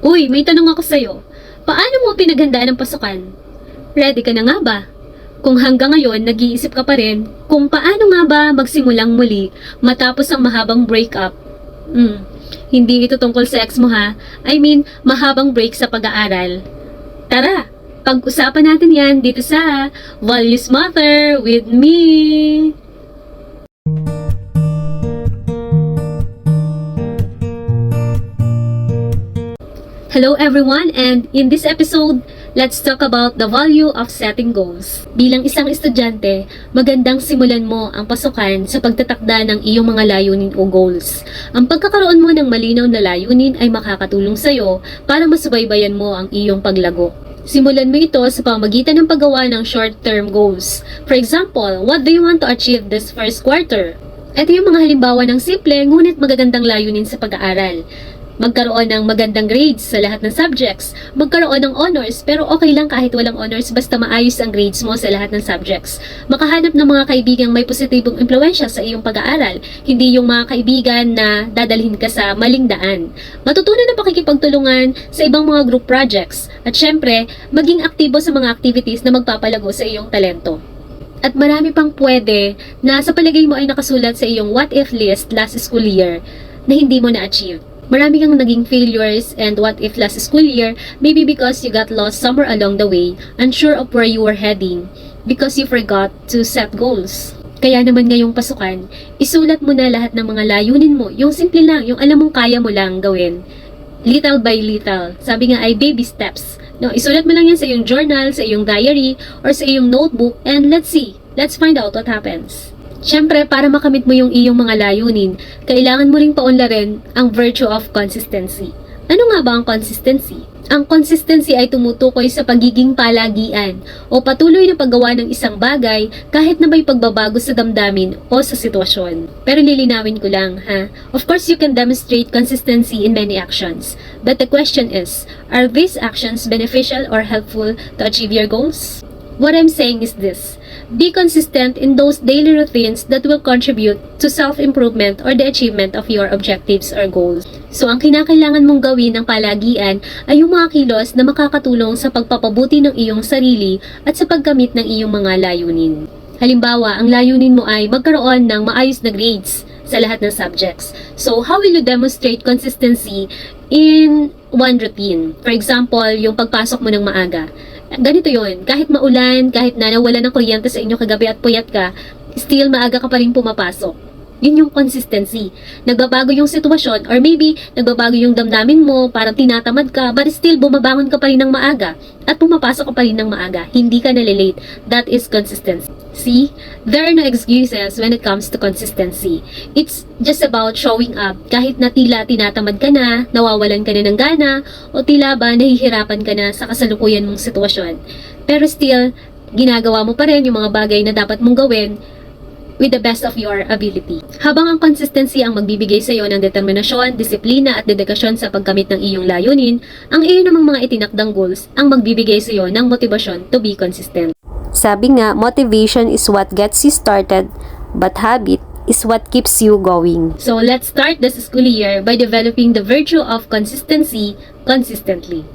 Uy, may tanong ako sa'yo. Paano mo pinaghandaan ang pasukan? Ready ka na nga ba? Kung hanggang ngayon nag-iisip ka pa rin kung paano nga ba magsimulang muli matapos ang mahabang breakup. Hindi ito tungkol sa ex mo ha. I mean, mahabang break sa pag-aaral. Tara, pag-usapan natin yan dito sa Values Matter with me. Hello everyone, and in this episode, let's talk about the value of setting goals. Bilang isang estudyante, magandang simulan mo ang pasukan sa pagtatakda ng iyong mga layunin o goals. Ang pagkakaroon mo ng malinaw na layunin ay makakatulong sa iyo para masubaybayan mo ang iyong paglago. Simulan mo ito sa pamamagitan ng paggawa ng short-term goals. For example, what do you want to achieve this first quarter? Ito yung mga halimbawa ng simple ngunit magagandang layunin sa pag-aaral. Magkaroon ng magandang grades sa lahat ng subjects. Magkaroon ng honors, pero okay lang kahit walang honors basta maayos ang grades mo sa lahat ng subjects. Makahanap ng mga kaibigang may positibong impluensya sa iyong pag-aaral, hindi yung mga kaibigan na dadalhin ka sa maling daan. Matutunan na pakikipagtulungan sa ibang mga group projects. At syempre, maging aktibo sa mga activities na magpapalago sa iyong talento. At marami pang pwede na sa palagay mo ay nakasulat sa iyong what if list last school year na hindi mo na-achieve. Marami kang naging failures and what if last school year, maybe because you got lost somewhere along the way, unsure of where you were heading, because you forgot to set goals. Kaya naman ngayong pasukan, isulat mo na lahat ng mga layunin mo, yung simple lang, yung alam mong kaya mo lang gawin. Little by little, sabi nga ay baby steps. No, isulat mo lang yan sa iyong journal, sa iyong diary, or sa iyong notebook, and let's find out what happens. Siyempre, para makamit mo yung iyong mga layunin, kailangan mo ring paunlarin ang virtue of consistency. Ano nga ba ang consistency? Ang consistency ay tumutukoy sa pagiging palagian o patuloy na paggawa ng isang bagay kahit na may pagbabago sa damdamin o sa sitwasyon. Pero lilinawin ko lang, ha? Of course, you can demonstrate consistency in many actions. But the question is, are these actions beneficial or helpful to achieve your goals? What I'm saying is this. Be consistent in those daily routines that will contribute to self-improvement or the achievement of your objectives or goals. So, ang kinakailangan mong gawin ng palagian ay yung mga kilos na makakatulong sa pagpapabuti ng iyong sarili at sa pagkamit ng iyong mga layunin. Halimbawa, ang layunin mo ay magkaroon ng maayos na grades sa lahat ng subjects. So, how will you demonstrate consistency in one routine? For example, yung pagpasok mo ng maaga. Ganito yon, kahit maulan, kahit na nawala ng kuryente sa inyo kagabi at puyat ka, still maaga ka pa rin pumapasok. Yun yung consistency. Nagbabago yung sitwasyon or maybe nagbabago yung damdamin mo, parang tinatamad ka, but still bumabangon ka pa rin ng maaga at pumapasok ka pa rin ng maaga. Hindi ka nalilate. That is consistency. See? There are no excuses when it comes to consistency. It's just about showing up kahit na tila tinatamad ka na, nawawalan ka na ng gana, o tila ba nahihirapan ka na sa kasalukuyan mong sitwasyon. Pero still, ginagawa mo pa rin yung mga bagay na dapat mong gawin with the best of your ability. Habang ang consistency ang magbibigay sa iyo ng determinasyon, disiplina at dedikasyon sa pagkamit ng iyong layunin, ang iyo namang mga itinakdang goals ang magbibigay sa iyo ng motibasyon to be consistent. Sabi nga, motivation is what gets you started, but habit is what keeps you going. So let's start this school year by developing the virtue of consistency consistently.